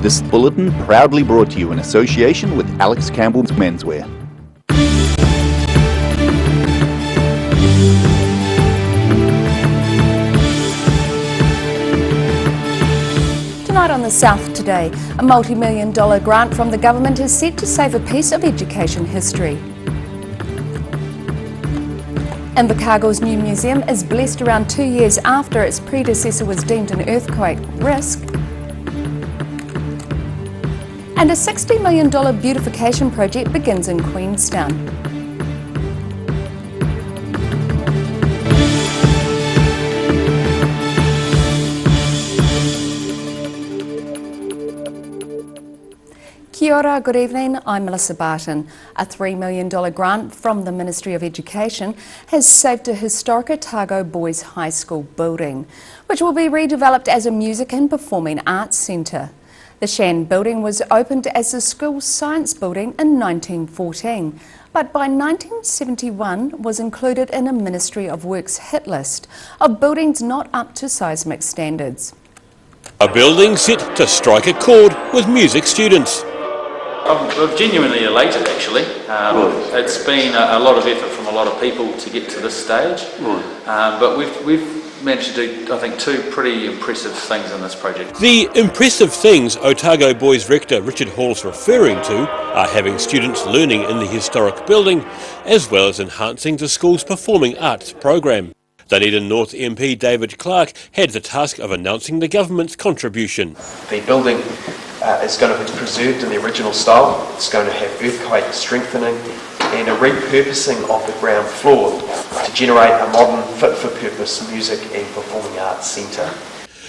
This bulletin proudly brought to you in association with Alex Campbell's Menswear. Tonight on the South Today, a multi-million-dollar grant from the government is set to save a piece of education history. Invercargill's new museum is blessed around 2 years after its predecessor was deemed an earthquake risk. And a $60 million beautification project begins in Queenstown. Kia ora, good evening, I'm Melissa Barton. A $3 million grant from the Ministry of Education has saved a historic Otago Boys High School building, which will be redeveloped as a music and performing arts centre. The Shan building was opened as the school's science building in 1914, but by 1971 was included in a Ministry of Works hit list of buildings not up to seismic standards. A building set to strike a chord with music students. I'm genuinely elated, actually. It's been a lot of effort from a lot of people to get to this stage, but we've managed to do, I think, two pretty impressive things in this project. The impressive things Otago Boys Rector Richard Hall's referring to are having students learning in the historic building, as well as enhancing the school's performing arts program. Dunedin North MP David Clark had the task of announcing the government's contribution. The building is going to be preserved in the original style. It's going to have earthquake strengthening and a repurposing of the ground floor to generate a modern, fit-for-purpose music and performing arts centre.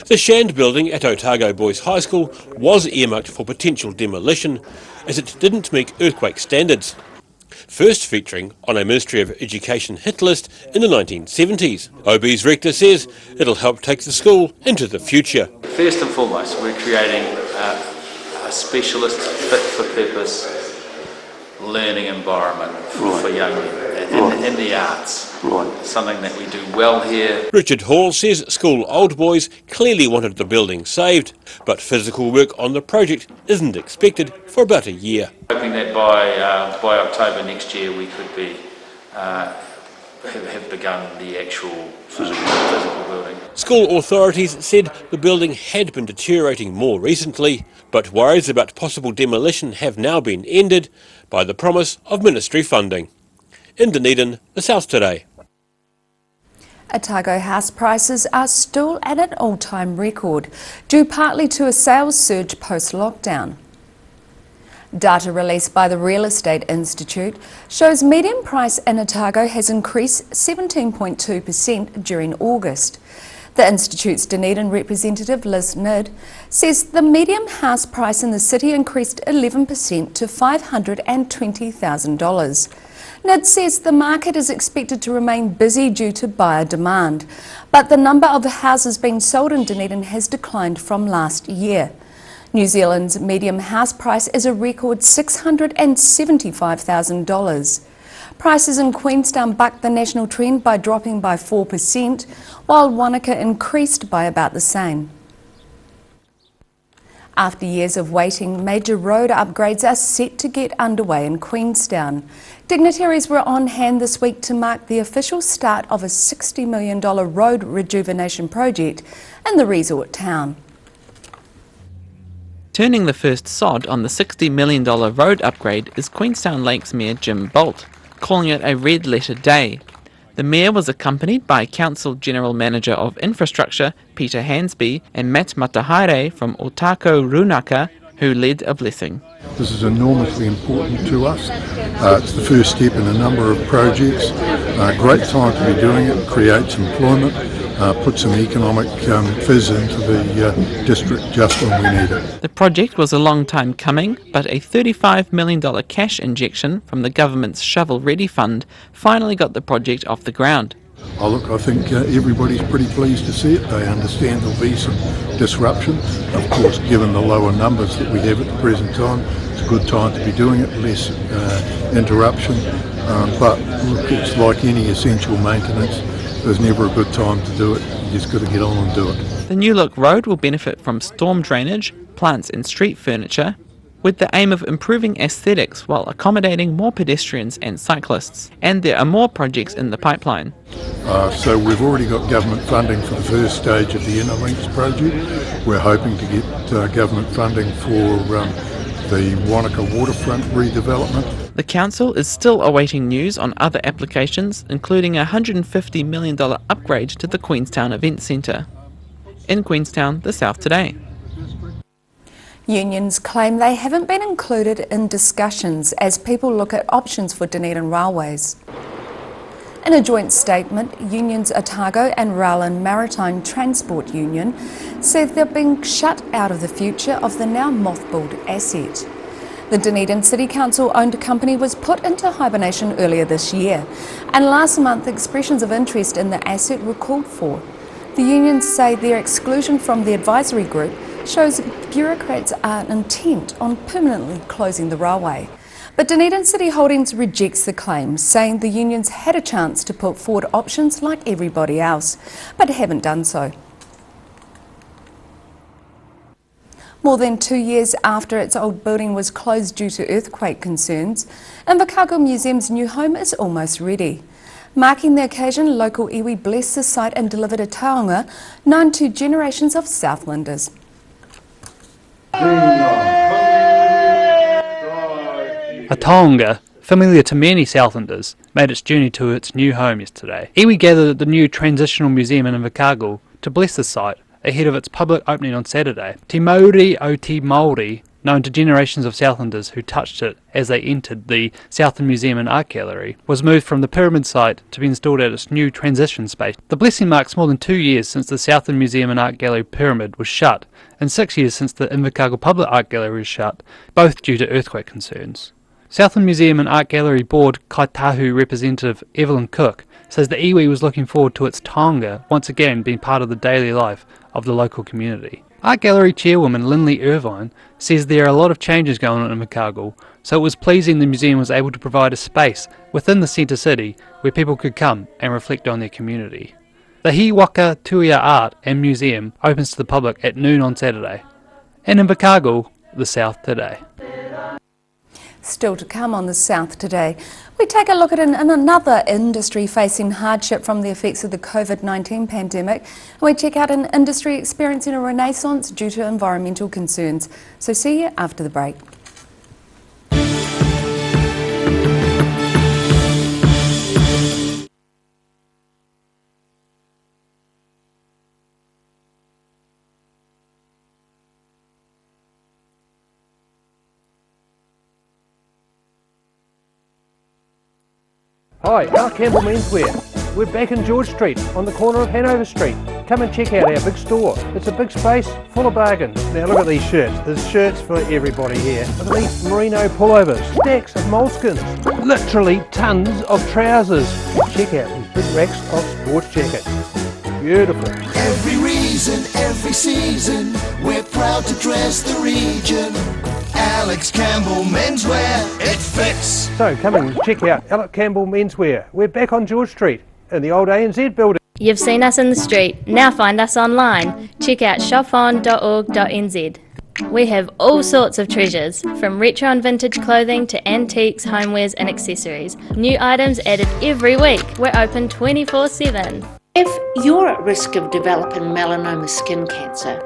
The Shand building at Otago Boys High School was earmarked for potential demolition as it didn't meet earthquake standards, first featuring on a Ministry of Education hit list in the 1970s. OB's rector says it'll help take the school into the future. First and foremost, we're creating a specialist, fit-for-purpose learning environment for young people in the arts. Something that we do well here. Richard Hall says school old boys clearly wanted the building saved, but physical work on the project isn't expected for about a year. Hoping that by October next year we could be have begun the actual physical building. School authorities said the building had been deteriorating more recently, but worries about possible demolition have now been ended by the promise of ministry funding. In Dunedin, the South Today. Otago house prices are still at an all-time record, due partly to a sales surge post-lockdown. Data released by the Real Estate Institute shows median price in Otago has increased 17.2% during August. The Institute's Dunedin representative Liz Nidd says the median house price in the city increased 11% to $520,000. Nidd says the market is expected to remain busy due to buyer demand, but the number of houses being sold in Dunedin has declined from last year. New Zealand's median house price is a record $675,000. Prices in Queenstown bucked the national trend by dropping by 4%, while Wanaka increased by about the same. After years of waiting, major road upgrades are set to get underway in Queenstown. Dignitaries were on hand this week to mark the official start of a $60 million road rejuvenation project in the resort town. Turning the first sod on the $60 million road upgrade is Queenstown Lakes Mayor Jim Bolt, calling it a red-letter day. The Mayor was accompanied by Council General Manager of Infrastructure Peter Hansby and Matt Matahaere from Otago Runaka, who led a blessing. This is enormously important to us. It's the first step in a number of projects. Great time to be doing it, creates employment, put some economic fizz into the district just when we need it. The project was a long time coming, but a $35 million cash injection from the government's Shovel Ready Fund finally got the project off the ground. Oh look, I think everybody's pretty pleased to see it. They understand there'll be some disruption. Of course, given the lower numbers that we have at the present time, it's a good time to be doing it, less interruption. But look, it's like any essential maintenance. There's never a good time to do it. You just got to get on and do it. The new look road will benefit from storm drainage, plants and street furniture, with the aim of improving aesthetics while accommodating more pedestrians and cyclists. And there are more projects in the pipeline. So we've already got government funding for the first stage of the Inner Links project. We're hoping to get government funding for the Wanaka waterfront redevelopment. The council is still awaiting news on other applications, including a $150 million upgrade to the Queenstown Event Centre. In Queenstown, the South Today. Unions claim they haven't been included in discussions as people look at options for Dunedin railways. In a joint statement, unions Otago and Rowland Maritime Transport Union said they're being shut out of the future of the now mothballed asset. The Dunedin City Council-owned company was put into hibernation earlier this year, and last month expressions of interest in the asset were called for. The unions say their exclusion from the advisory group shows bureaucrats are intent on permanently closing the railway. But Dunedin City Holdings rejects the claim, saying the unions had a chance to put forward options like everybody else, but haven't done so. More than 2 years after its old building was closed due to earthquake concerns, Invercargill Museum's new home is almost ready. Marking the occasion, local iwi blessed the site and delivered a taonga known to generations of Southlanders. A taonga, familiar to many Southlanders, made its journey to its new home yesterday. Iwi gathered at the new Transitional Museum in Invercargill to bless the site ahead of its public opening on Saturday. Te Mauri o Te Māori, known to generations of Southlanders who touched it as they entered the Southland Museum and Art Gallery, was moved from the pyramid site to be installed at its new transition space. The blessing marks more than 2 years since the Southland Museum and Art Gallery pyramid was shut, and 6 years since the Invercargill Public Art Gallery was shut, both due to earthquake concerns. Southland Museum and Art Gallery Board Kaitahu representative Evelyn Cook says the iwi was looking forward to its taonga once again being part of the daily life of the local community. Art Gallery chairwoman Lindley Irvine says there are a lot of changes going on in Invercargill, so it was pleasing the museum was able to provide a space within the centre city where people could come and reflect on their community. The Hiwaka Tuia Art and Museum opens to the public at noon on Saturday. In Invercargill, the South Today. Still to come on the South Today, we take a look at another industry facing hardship from the effects of the COVID-19 pandemic, and we check out an industry experiencing a renaissance due to environmental concerns. So see you after the break. Hi, Campbell Menswear. We're back in George Street on the corner of Hanover Street. Come and check out our big store. It's a big space full of bargains. Now look at these shirts. There's shirts for everybody here. Look at these merino pullovers, stacks of moleskins, literally tons of trousers. Check out these big racks of sports jackets. Beautiful. Every reason, every season, we're proud to dress the region. Alex Campbell Menswear, it fits. So come and check out Alex Campbell Menswear. We're back on George Street in the old ANZ building. You've seen us in the street, now find us online. Check out shopon.org.nz. We have all sorts of treasures, from retro and vintage clothing to antiques, homewares and accessories. New items added every week. We're open 24/7. If you're at risk of developing melanoma skin cancer,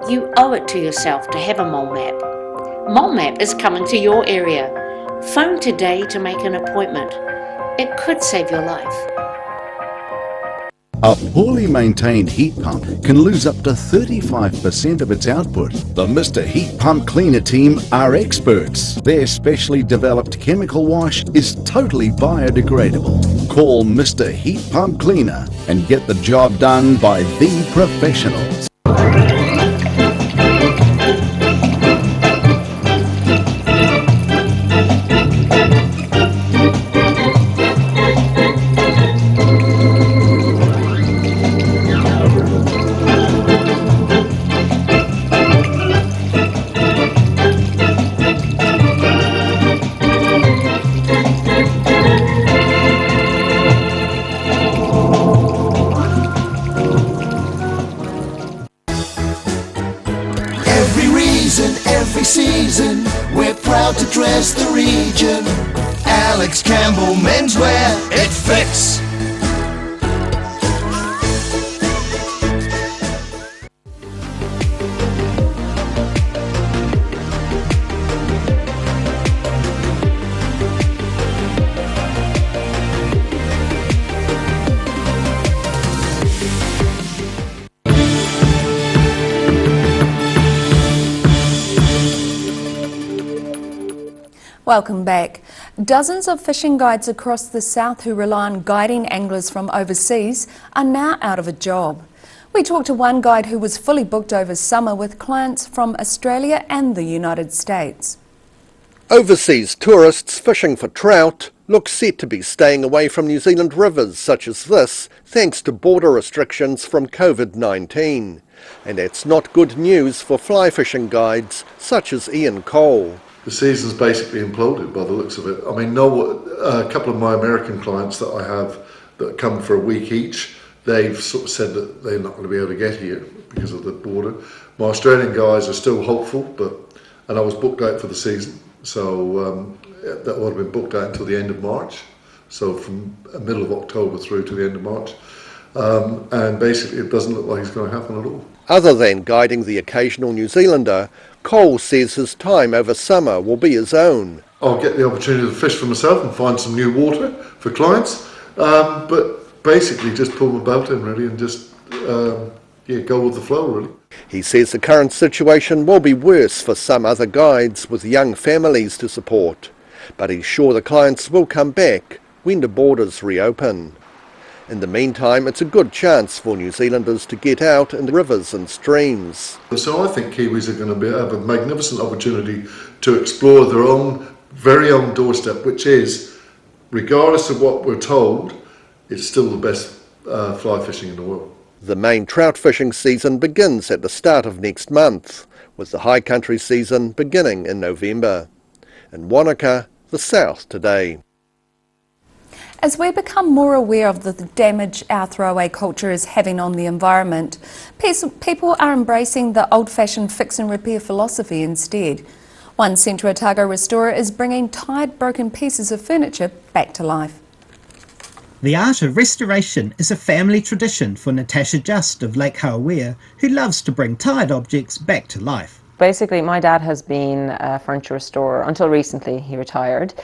you owe it to yourself to have a mole map. Mole map is coming to your area. Phone today to make an appointment. It could save your life. A poorly maintained heat pump can lose up to 35% of its output. The Mr. Heat Pump Cleaner team are experts. Their specially developed chemical wash is totally biodegradable. Call Mr. Heat Pump Cleaner and get the job done by the professionals. every season, we're proud to dress the region. Alex Campbell Menswear, it fits. Welcome back. Dozens of fishing guides across the south who rely on guiding anglers from overseas are now out of a job. We talked to one guide who was fully booked over summer with clients from Australia and the United States. Overseas tourists fishing for trout look set to be staying away from New Zealand rivers such as this thanks to border restrictions from COVID-19. And that's not good news for fly fishing guides such as Ian Cole. The season's basically imploded by the looks of it. I mean, a couple of my American clients that I have that come for a week each, they've sort of said that they're not going to be able to get here because of the border. My Australian guys are still hopeful, and I was booked out for the season, so that would have been booked out until the end of March, so from the middle of October through to the end of March. And basically it doesn't look like it's going to happen at all. Other than guiding the occasional New Zealander, Cole says his time over summer will be his own. I'll get the opportunity to fish for myself and find some new water for clients, but basically just pull my boat in really and just go with the flow really. He says the current situation will be worse for some other guides with young families to support, but he's sure the clients will come back when the borders reopen. In the meantime, it's a good chance for New Zealanders to get out in the rivers and streams. So I think Kiwis are going to have a magnificent opportunity to explore their own, very own doorstep, which is, regardless of what we're told, it's still the best fly fishing in the world. The main trout fishing season begins at the start of next month, with the high country season beginning in November. In Wanaka, the south today. As we become more aware of the damage our throwaway culture is having on the environment, people are embracing the old-fashioned fix and repair philosophy instead. One Central Otago restorer is bringing tired, broken pieces of furniture back to life. The art of restoration is a family tradition for Natasha Just of Lake Hawea, who loves to bring tired objects back to life. Basically, my dad has been a furniture restorer until recently. He retired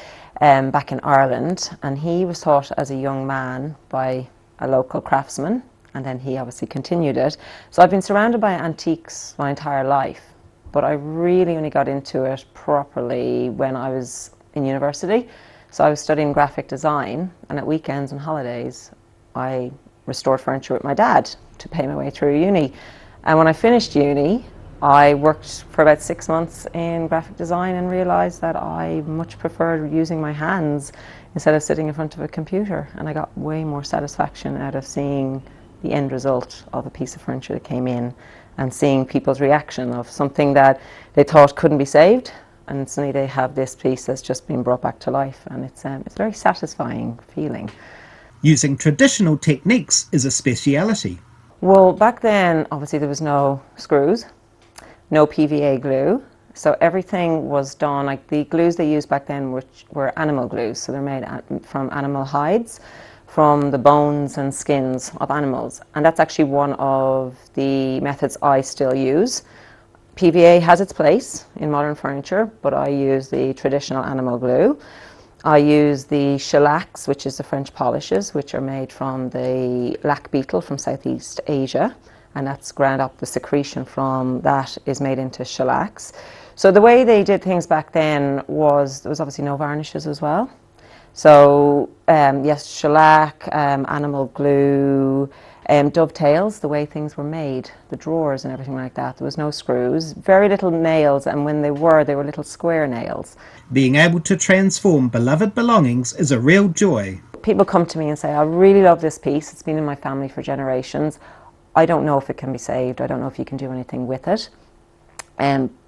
back in Ireland, and he was taught as a young man by a local craftsman, and then he obviously continued it. So I've been surrounded by antiques my entire life, but I really only got into it properly when I was in university. So I was studying graphic design, and at weekends and holidays I restored furniture with my dad to pay my way through uni. And when I finished uni, I worked for about 6 months in graphic design and realised that I much preferred using my hands instead of sitting in front of a computer, and I got way more satisfaction out of seeing the end result of a piece of furniture that came in and seeing people's reaction of something that they thought couldn't be saved, and suddenly they have this piece that's just been brought back to life, and it's a very satisfying feeling. Using traditional techniques is a speciality. Well, back then obviously there was no screws, no PVA glue, so everything was done, like the glues they used back then were animal glues, so they're made from animal hides, from the bones and skins of animals, and that's actually one of the methods I still use. PVA has its place in modern furniture, but I use the traditional animal glue. I use the shellacs, which is the French polishes, which are made from the lac beetle from Southeast Asia, and that's ground up. The secretion from that is made into shellacs. So the way they did things back then was, there was obviously no varnishes as well. So yes, shellac, animal glue, dovetails, the way things were made, the drawers and everything like that. There was no screws, very little nails, and when they were little square nails. Being able to transform beloved belongings is a real joy. People come to me and say, I really love this piece, it's been in my family for generations. I don't know if it can be saved, I don't know if you can do anything with it,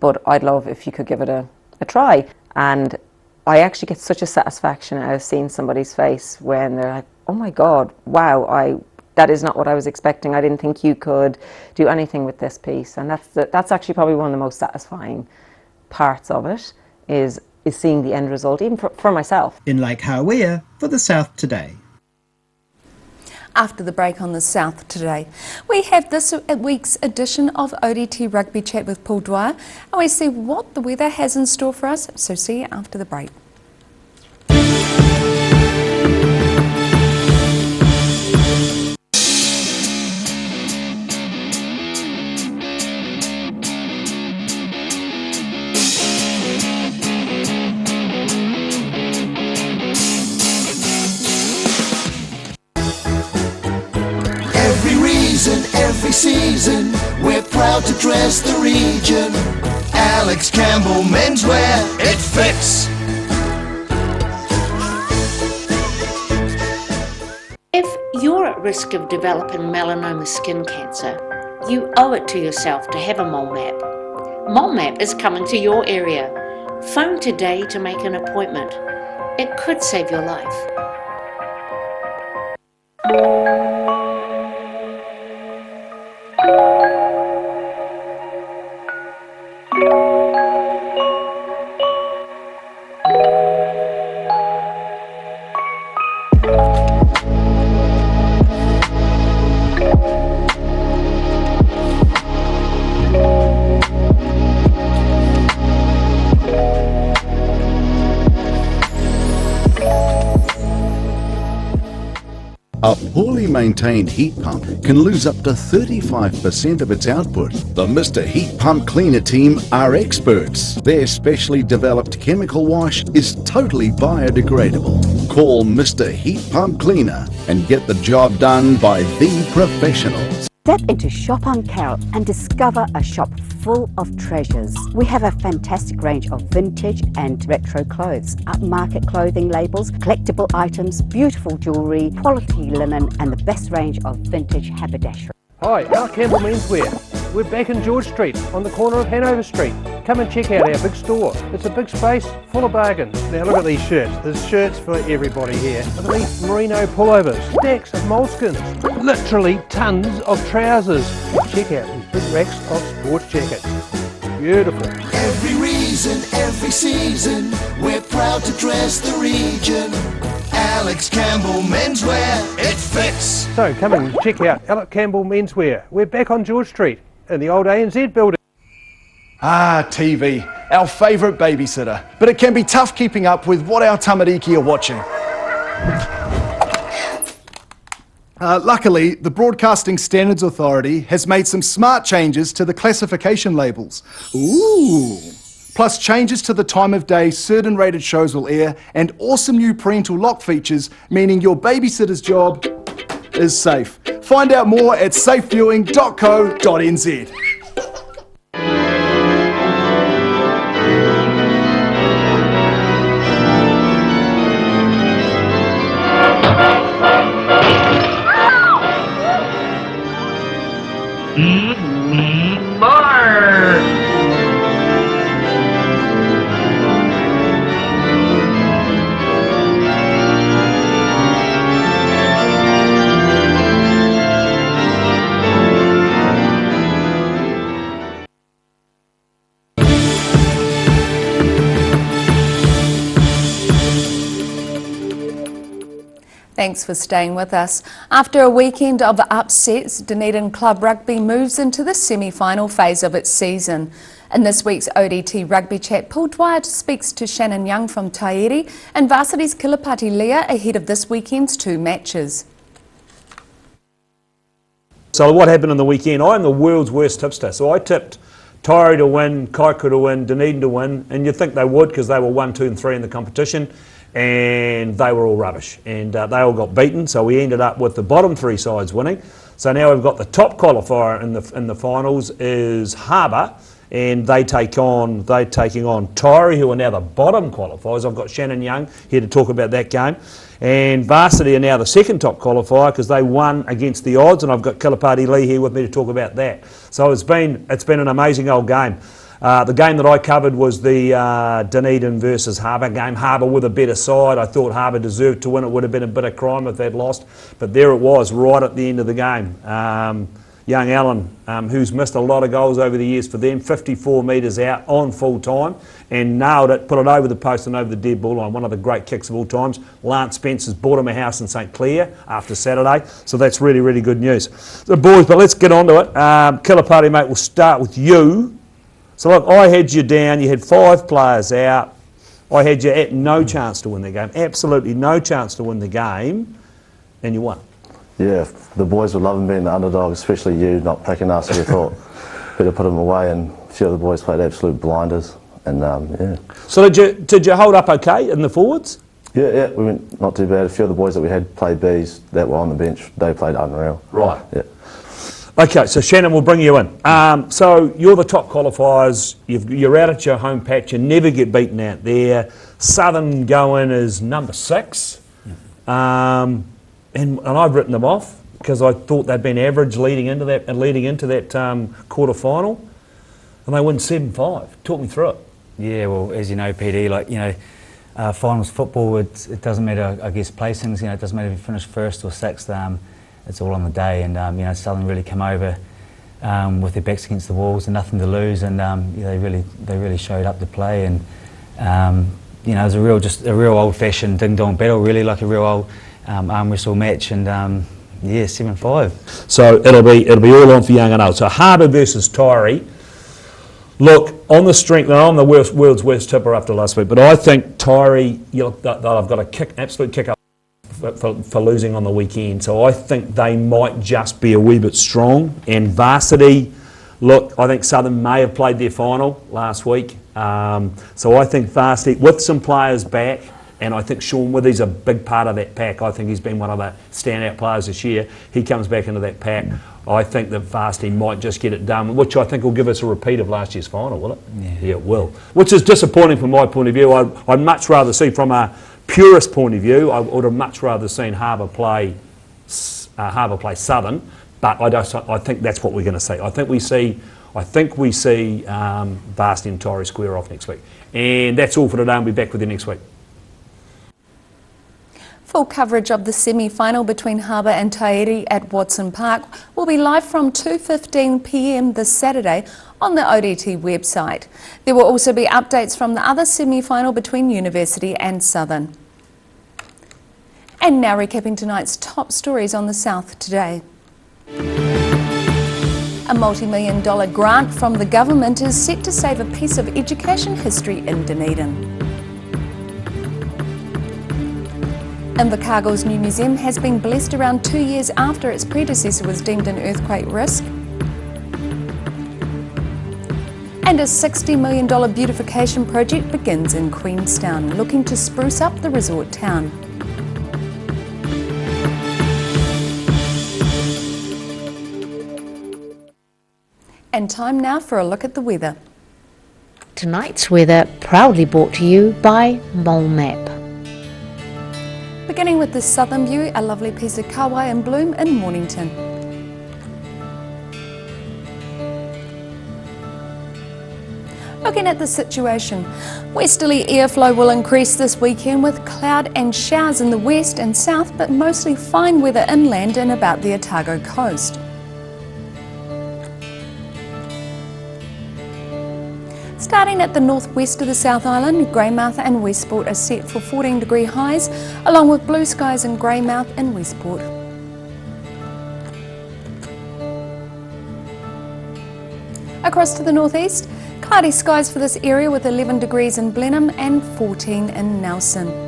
but I'd love if you could give it a try. And I actually get such a satisfaction out of seeing somebody's face when they're like, oh my God, wow, that is not what I was expecting. I didn't think you could do anything with this piece. And that's actually probably one of the most satisfying parts of it, is seeing the end result, even for myself. In Lake Hawea for the South Today. After the break on the South Today, we have this week's edition of ODT Rugby Chat with Paul Dwyer, and we see what the weather has in store for us, so see you after the break. Every season, we're proud to dress the region. Alex Campbell Menswear, it fits. If you're at risk of developing melanoma skin cancer, you owe it to yourself to have a mole map. Mole map is coming to your area. Phone today to make an appointment. It could save your life. A poorly maintained heat pump can lose up to 35% of its output. The Mr. Heat Pump Cleaner team are experts. Their specially developed chemical wash is totally biodegradable. Call Mr. Heat Pump Cleaner and get the job done by the professionals. Step into Shop on Carol and discover a shop full of treasures. We have a fantastic range of vintage and retro clothes, upmarket clothing labels, collectible items, beautiful jewellery, quality linen and the best range of vintage haberdashery. Hi, Campbell Menswear. We're back in George Street on the corner of Hanover Street. Come and check out our big store. It's a big space full of bargains. Now look at these shirts. There's shirts for everybody here. Look at these merino pullovers, stacks of moleskins, literally tons of trousers. Check out these big racks of sports jackets. Beautiful. Every reason, every season, we're proud to dress the region. Alex Campbell Menswear, it fits. So come and check out Alex Campbell Menswear. We're back on George Street in the old ANZ building. Ah, TV, our favourite babysitter. But it can be tough keeping up with what our tamariki are watching. Luckily, the Broadcasting Standards Authority has made some smart changes to the classification labels. Ooh! Plus changes to the time of day certain rated shows will air, and awesome new parental lock features, meaning your babysitter's job is safe. Find out more at safeviewing.co.nz. Thanks for staying with us. After a weekend of upsets, Dunedin Club Rugby moves into the semi-final phase of its season. In this week's ODT Rugby Chat, Paul Dwyer speaks to Shannon Young from Tairi and Varsity's Kilapati Leah ahead of this weekend's two matches. So what happened on the weekend? I'm the world's worst tipster, so I tipped Tairi to win, Kaikoura to win, Dunedin to win, and you'd think they would because they were 1, 2 and 3 in the competition. And they were all rubbish, and they all got beaten, so we ended up with the bottom 3 sides winning. So now we've got the top qualifier in the finals is Harbour, and they're taking on Tairi, who are now the bottom qualifiers. I've got Shannon Young here to talk about that game, and Varsity are now the second top qualifier because they won against the odds, and I've got Kilapati Lee here with me to talk about that. So it's been an amazing old game. The game that I covered was the Dunedin versus Harbour game. Harbour with a better side. I thought Harbour deserved to win. It would have been a bit of crime if they'd lost. But there it was, right at the end of the game. Young Allen, who's missed a lot of goals over the years for them, 54 metres out on full time and nailed it, put it over the post and over the dead ball line. One of the great kicks of all times. Lance Spencer's bought him a house in St Clair after Saturday, so that's really, really good news. So boys, but let's get on to it. Killer Party, mate, we'll start with you. So look, I had you down, you had 5 players out. I had you at no chance to win the game, absolutely no chance to win the game, and you won. Yeah, the boys were loving being the underdog, especially you not picking us. We thought better put them away, and a few of the boys played absolute blinders. And yeah. So did you hold up okay in the forwards? Yeah, we went not too bad. A few of the boys that we had played Bs that were on the bench, they played unreal. Right. Yeah. Okay, so Shannon, we'll bring you in. So you're the top qualifiers. You're out at your home patch. You never get beaten out there. Southern going as number 6. And I've written them off because I thought they'd been average leading into that quarter final, and they win 7-5. Talk me through it. Yeah, well, as you know, PD, finals football, it doesn't matter, I guess, placings. It doesn't matter if you finish 1st or 6th. It's all on the day, and Southern really come over with their backs against the walls and nothing to lose, and they really showed up to play, and it was a real old-fashioned ding-dong battle, really, like a real old arm wrestle match, and yeah, 7-5. So it'll be all on for young and old. So Harbour versus Tyree. Look, on the strength, and I'm the world's worst tipper after last week, but I think Tyree, I've got a absolute kick up for losing on the weekend. So I think they might just be a wee bit strong. And Varsity, look, I think Southern may have played their final last week. So I think Varsity, with some players back, and I think Sean Withy's a big part of that pack. I think he's been one of the standout players this year. He comes back into that pack. I think that Varsity might just get it done, which I think will give us a repeat of last year's final, will it? Yeah, it will. Which is disappointing from my point of view. I'd much rather see, from a purist point of view, I would have much rather seen Harbour play Southern, but I think that's what we're going to see. I think we see Varsity and Tyree square off next week. And that's all for today. I'll be back with you next week. Full coverage of the semi-final between Harbour and Tairi at Watson Park will be live from 2:15 p.m. this Saturday on the ODT website. There will also be updates from the other semi-final between University and Southern. And now recapping tonight's top stories on the South today. A multi-million-dollar grant from the government is set to save a piece of education history in Dunedin. Invercargill's new museum has been blessed around 2 years after its predecessor was deemed an earthquake risk. And a $60 million beautification project begins in Queenstown, looking to spruce up the resort town. And time now for a look at the weather. Tonight's weather proudly brought to you by Mole Map. Beginning with the southern view, a lovely piece of kauai in bloom in Mornington. Looking at the situation, westerly airflow will increase this weekend with cloud and showers in the west and south, but mostly fine weather inland and about the Otago coast. Starting at the northwest of the South Island, Greymouth and Westport are set for 14-degree highs, along with blue skies in Greymouth and Westport. Across to the northeast, cloudy skies for this area with 11 degrees in Blenheim and 14 in Nelson.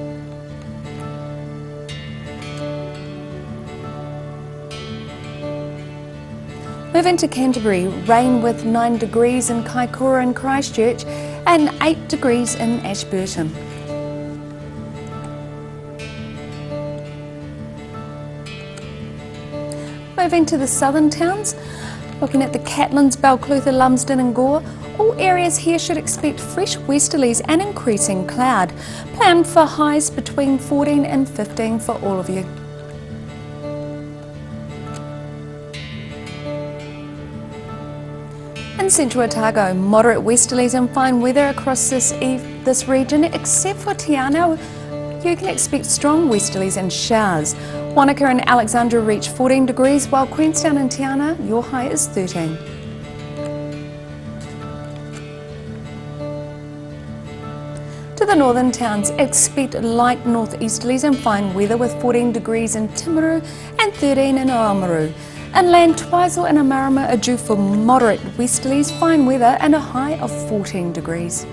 Moving to Canterbury, rain with 9 degrees in Kaikoura and Christchurch and 8 degrees in Ashburton. Moving to the southern towns, looking at the Catlins, Balclutha, Lumsden and Gore, all areas here should expect fresh westerlies and increasing cloud. Plan for highs between 14 and 15 for all of you. In central Otago, moderate westerlies and fine weather across this region, except for Te Anau. You can expect strong westerlies and showers. Wanaka and Alexandra reach 14 degrees, while Queenstown and Te Anau, your high is 13. To the northern towns, expect light northeasterlies and fine weather with 14 degrees in Timaru and 13 in Oamaru. Inland, Twizel and Amarama are due for moderate westerlies, fine weather and a high of 14 degrees.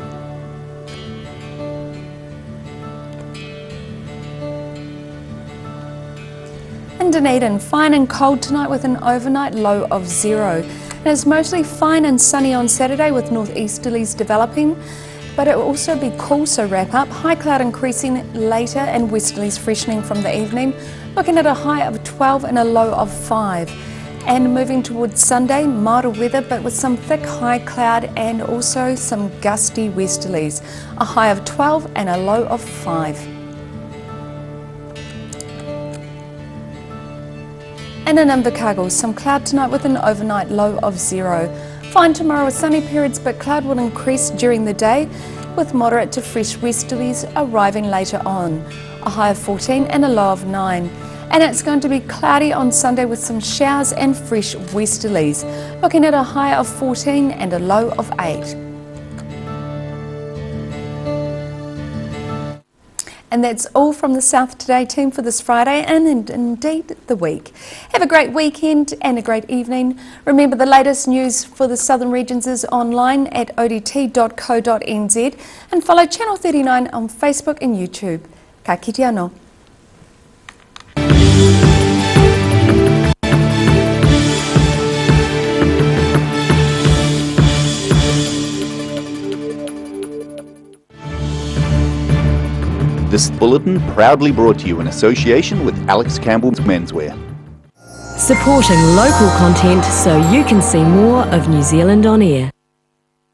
In Dunedin, fine and cold tonight with an overnight low of 0. And it's mostly fine and sunny on Saturday with northeasterlies developing, but it will also be cool, so wrap up. High cloud increasing later and westerlies freshening from the evening, looking at a high of 12 and a low of 5. And moving towards Sunday, milder weather but with some thick high cloud and also some gusty westerlies, a high of 12 and a low of 5. And in Invercargill, some cloud tonight with an overnight low of 0. Fine tomorrow with sunny periods, but cloud will increase during the day with moderate to fresh westerlies arriving later on. A high of 14 and a low of 9. And it's going to be cloudy on Sunday with some showers and fresh westerlies, looking at a high of 14 and a low of 8. And that's all from the South Today team for this Friday and indeed the week. Have a great weekend and a great evening. Remember, the latest news for the southern regions is online at odt.co.nz and follow Channel 39 on Facebook and YouTube. Ka kite anō. This bulletin proudly brought to you in association with Alex Campbell's Menswear. Supporting local content so you can see more of New Zealand on air.